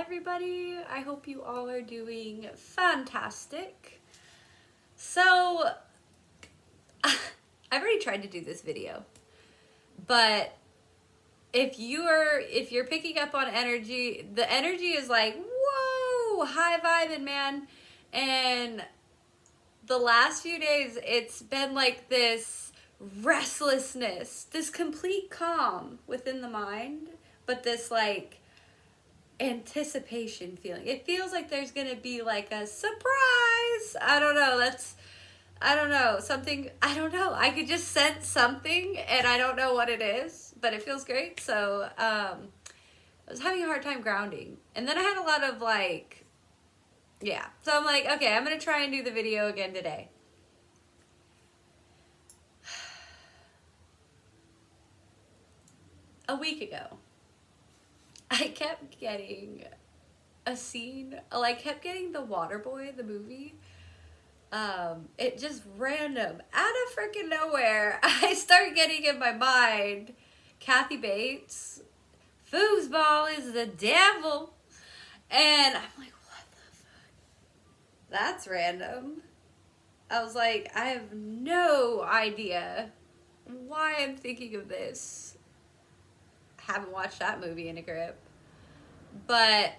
everybody. I hope you all are doing fantastic. So, I've already tried to do this video, but if you're picking up on energy, the energy is like, whoa, high vibing, man. And the last few days, it's been like this restlessness, this complete calm within the mind, but this like anticipation feeling. It feels like there's gonna be like a surprise. I don't know, something, I don't know. I could just sense something and I don't know what it is, but it feels great. So I was having a hard time grounding. And then I had a lot of like, yeah. So I'm like, okay, I'm gonna try and do the video again today. A week ago, I kept getting a scene, I kept getting The Waterboy, the movie. It just random, out of freaking nowhere, I start getting in my mind, Kathy Bates, foosball is the devil. And I'm like, what the fuck? That's random. I was like, I have no idea why I'm thinking of this. Haven't watched that movie in a grip. But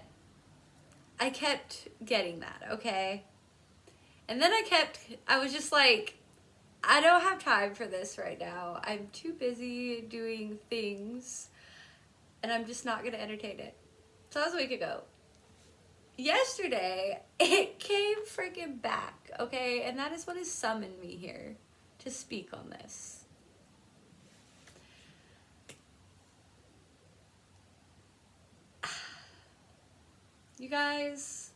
I kept getting that, okay? And then I was just like, I don't have time for this right now. I'm too busy doing things, and I'm just not going to entertain it. So that was a week ago. Yesterday, it came freaking back, okay? And that is what has summoned me here to speak on this. You guys,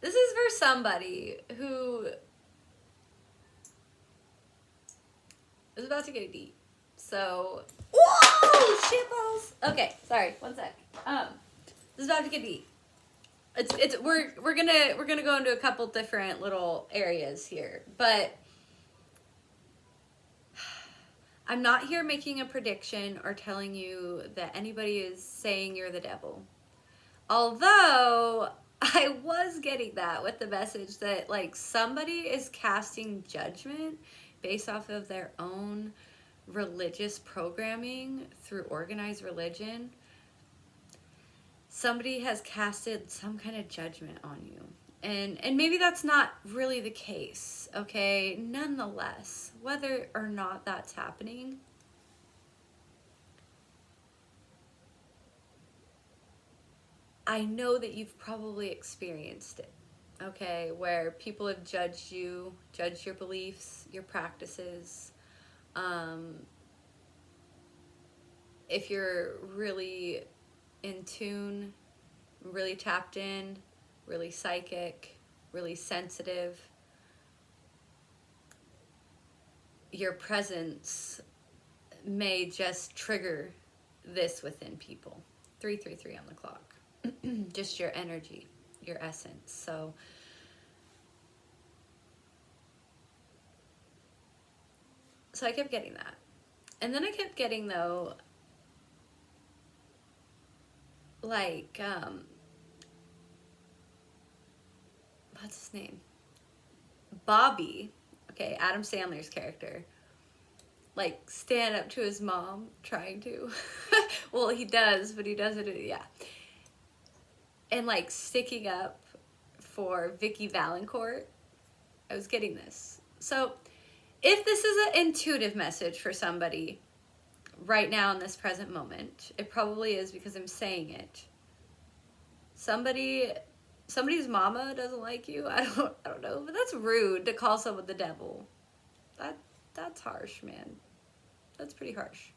this is for somebody who is about to get deep. So, whoa, shitballs. Okay, sorry, one sec. This is about to get deep. We're gonna go into a couple different little areas here, but I'm not here making a prediction or telling you that anybody is saying you're the devil. Although I was getting that with the message that like somebody is casting judgment based off of their own religious programming through organized religion. Somebody has casted some kind of judgment on you. And maybe that's not really the case, okay? Nonetheless, whether or not that's happening, I know that you've probably experienced it, okay? Where people have judged you, judged your beliefs, your practices. If you're really in tune, really tapped in, really psychic, really sensitive, your presence may just trigger this within people. 333 on the clock. Just your energy, your essence. So I kept getting that. And then I kept getting, though, like, what's his name? Bobby, okay, Adam Sandler's character, like, stand up to his mom, trying to. Well, he does, but he does it, yeah. And, like, sticking up for Vicky Valancourt. I was getting this. So, if this is an intuitive message for somebody right now in this present moment, it probably is because I'm saying it. Somebody's mama doesn't like you. I don't know, but that's rude to call someone the devil. That's harsh, man. That's pretty harsh.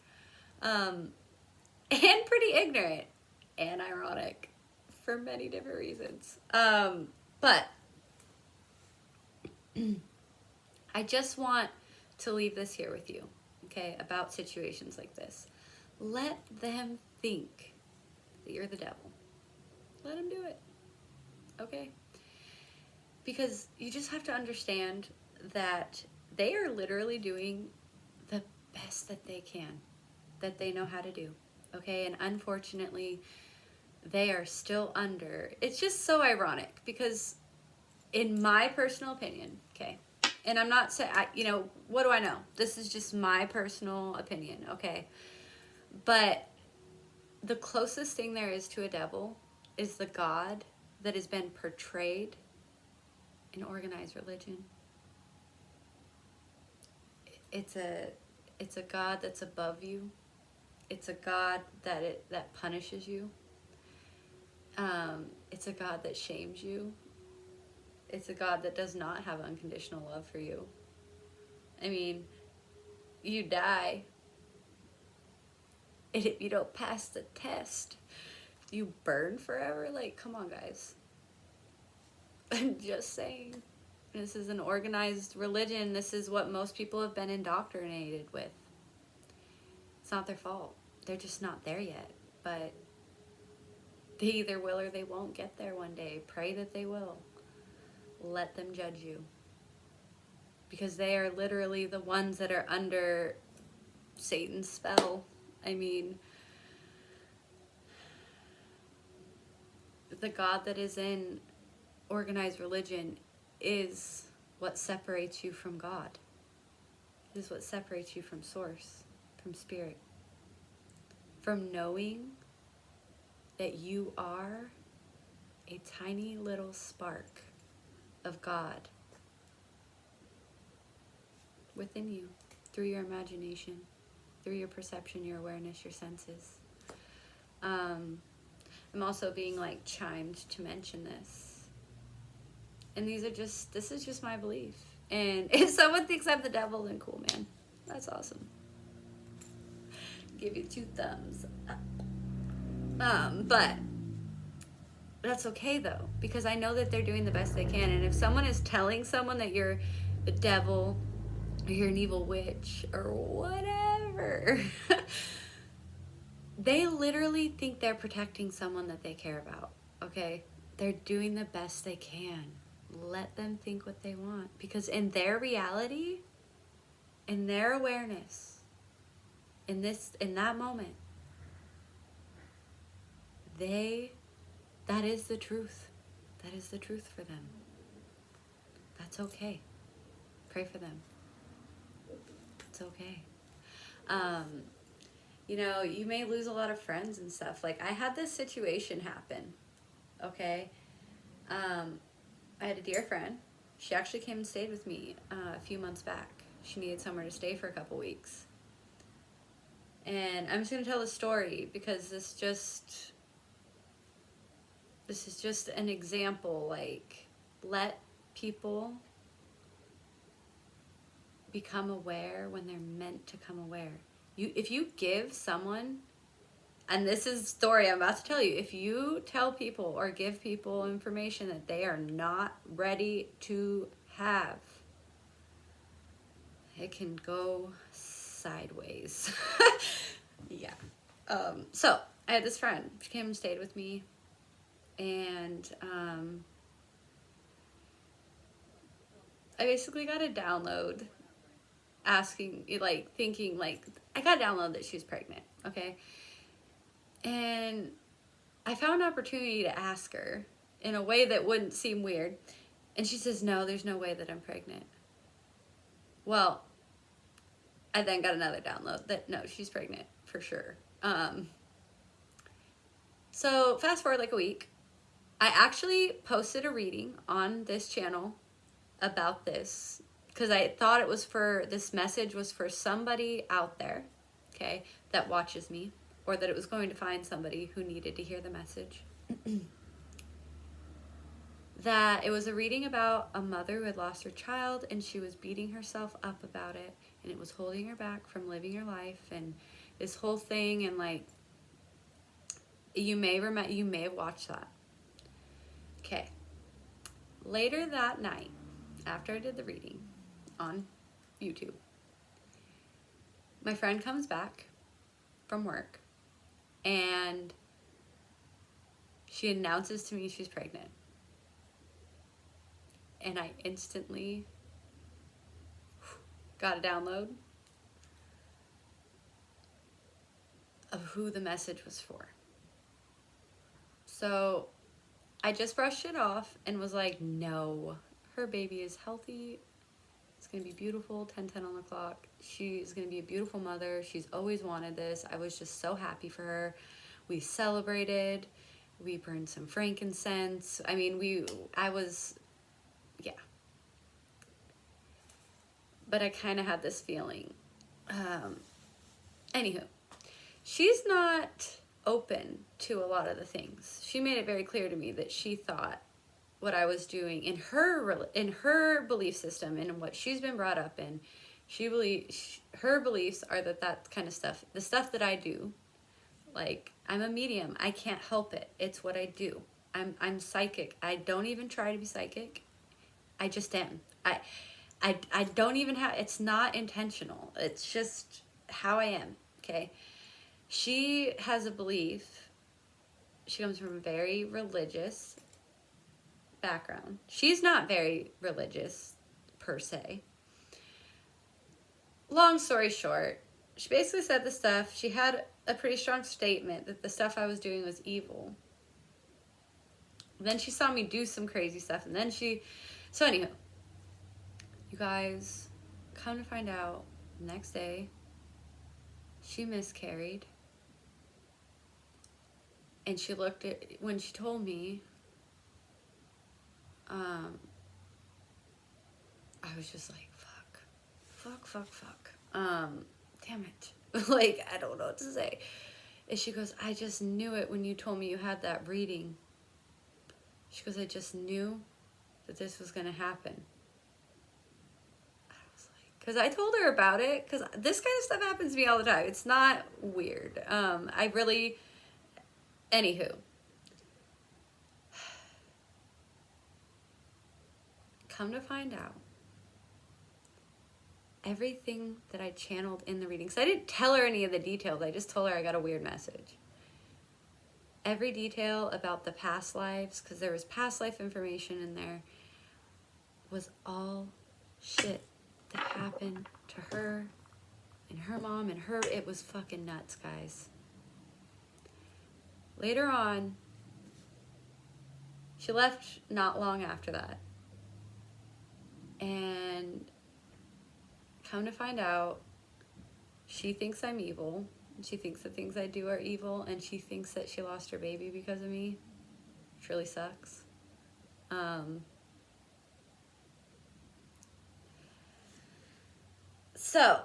And pretty ignorant and ironic for many different reasons. But I just want to leave this here with you, okay, about situations like this. Let them think that you're the devil. Let them do it, okay? Because you just have to understand that they are literally doing the best that they can, that they know how to do, okay? And unfortunately, they are still under. It's just so ironic because, in my personal opinion, okay, and I'm not saying, what do I know? This is just my personal opinion, okay? But the closest thing there is to a devil is the God that has been portrayed in organized religion. It's a God that's above you. It's a God that punishes you. It's a God that shames you. It's a God that does not have unconditional love for you. I mean, you die, and if you don't pass the test, you burn forever. Like, come on, guys. I'm just saying. This is an organized religion. This is what most people have been indoctrinated with. It's not their fault. They're just not there yet. But they either will or they won't get there one day. Pray that they will. Let them judge you. Because they are literally the ones that are under Satan's spell. I mean, the God that is in organized religion is what separates you from God. It is what separates you from source, from spirit, from knowing that you are a tiny little spark of God within you, through your imagination, through your perception, your awareness, your senses. I'm also being like chimed to mention this. And this is just my belief. And if someone thinks I'm the devil, then cool, man. That's awesome. Give you 2 thumbs up. But that's okay though, because I know that they're doing the best they can. And if someone is telling someone that you're the devil, or you're an evil witch, or whatever, they literally think they're protecting someone that they care about, okay? They're doing the best they can. Let them think what they want. Because in their reality, in their awareness, in that moment, that is the truth. That is the truth for them. That's okay. Pray for them. It's okay. You may lose a lot of friends and stuff. Like, I had this situation happen, okay? I had a dear friend. She actually came and stayed with me a few months back. She needed somewhere to stay for a couple weeks. And I'm just going to tell the story because this is just an example. Like, let people become aware when they're meant to come aware. If you give someone, and this is the story I'm about to tell you, if you tell people or give people information that they are not ready to have, it can go sideways. Yeah. So I had this friend. She came and stayed with me, and I basically got a download thinking I got a download that she was pregnant, okay? And I found an opportunity to ask her in a way that wouldn't seem weird. And she says, no, there's no way that I'm pregnant. Well, I then got another download that, no, she's pregnant for sure. So fast forward like a week. I actually posted a reading on this channel about this because I thought this message was for somebody out there, okay, that watches me, or that it was going to find somebody who needed to hear the message. That it was a reading about a mother who had lost her child, and she was beating herself up about it, and it was holding her back from living her life, and this whole thing. And like, you may have watched that. Okay. Later that night, after I did the reading on YouTube, my friend comes back from work, and she announces to me she's pregnant. And I instantly got a download of who the message was for. So I just brushed it off and was like, no, her baby is healthy. It's going to be beautiful, 10:10 on the clock. She's going to be a beautiful mother. She's always wanted this. I was just so happy for her. We celebrated. We burned some frankincense. I mean, yeah. But I kind of had this feeling. Anywho, she's not open to a lot of the things. She made it very clear to me that she thought what I was doing in her belief system and in what she's been brought up in, her beliefs are that kind of stuff, the stuff that I do, like I'm a medium, I can't help it. It's what I do. I'm psychic. I don't even try to be psychic. I just am. I don't even have, it's not intentional. It's just how I am. Okay. She has a belief. She comes from a very religious background. She's not very religious per se. Long story short, she basically said the stuff, she had a pretty strong statement that the stuff I was doing was evil. Then she saw me do some crazy stuff, and then so anywho, you guys, come to find out, the next day, she miscarried. And she looked at, when she told me, I was just like, fuck. Damn it. Like, I don't know what to say. And she goes, I just knew it when you told me you had that reading. She goes, I just knew that this was going to happen. I was like, because I told her about it, because this kind of stuff happens to me all the time. It's not weird. Anywho. Come to find out, everything that I channeled in the readings, I didn't tell her any of the details. I just told her I got a weird message. Every detail about the past lives, because there was past life information in there, was all shit that happened to her and her mom and her. It was fucking nuts, guys. Later on, she left not long after that. And come to find out, she thinks I'm evil. She thinks the things I do are evil, and she thinks that she lost her baby because of me, which really sucks. So,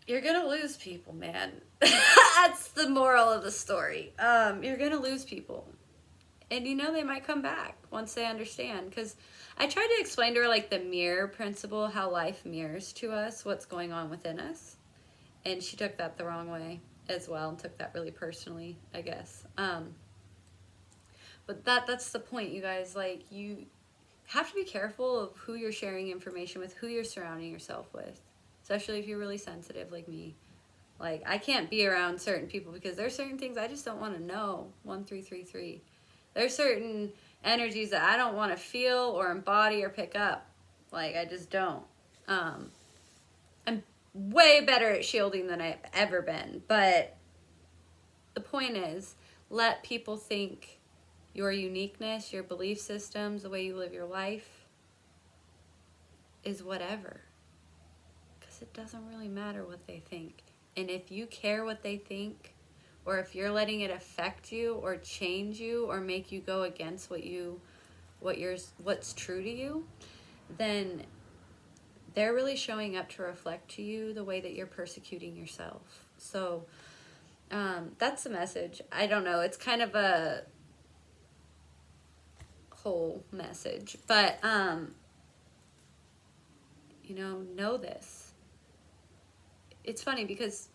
you're gonna lose people, man. That's the moral of the story. You're gonna lose people. And you know they might come back once they understand. Because I tried to explain to her, like, the mirror principle, how life mirrors to us what's going on within us. And she took that the wrong way as well, and took that really personally, I guess. But that's the point, you guys. Like, you have to be careful of who you're sharing information with, who you're surrounding yourself with. Especially if you're really sensitive like me. Like, I can't be around certain people because there's certain things I just don't want to know. 1333. There's certain energies that I don't want to feel or embody or pick up. Like, I just don't. I'm way better at shielding than I've ever been. But the point is, let people think your uniqueness, your belief systems, the way you live your life is whatever. Because it doesn't really matter what they think. And if you care what they think, or if you're letting it affect you or change you or make you go against what's true to you, then they're really showing up to reflect to you the way that you're persecuting yourself. So that's the message. I don't know. It's kind of a whole message. But, know this. It's funny because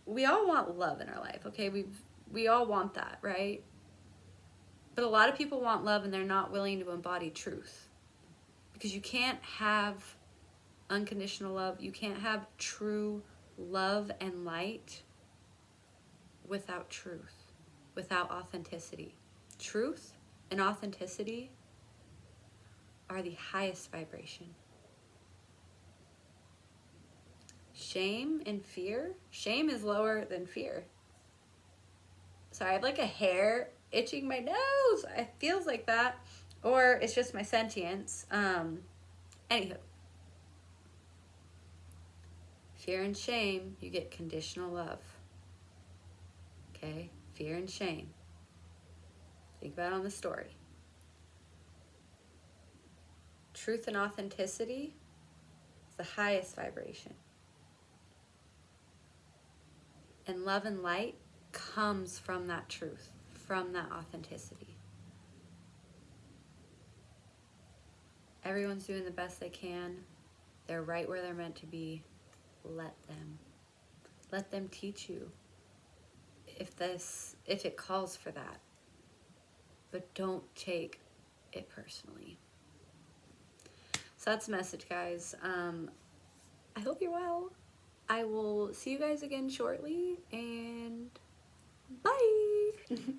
we all want love in our life, okay? We all want that, right? But a lot of people want love and they're not willing to embody truth. Because you can't have unconditional love. You can't have true love and light without truth, without authenticity. Truth and authenticity are the highest vibration. Shame and fear. Shame is lower than fear. Sorry, I have like a hair itching my nose. It feels like that. Or it's just my sentience. Anywho. Fear and shame, you get conditional love. Okay? Fear and shame. Think about it on the story. Truth and authenticity is the highest vibration. And love and light comes from that truth, from that authenticity. Everyone's doing the best they can. They're right where they're meant to be. Let them. Let them teach you if it calls for that. But don't take it personally. So that's the message, guys. I hope you're well. I will see you guys again shortly, and bye.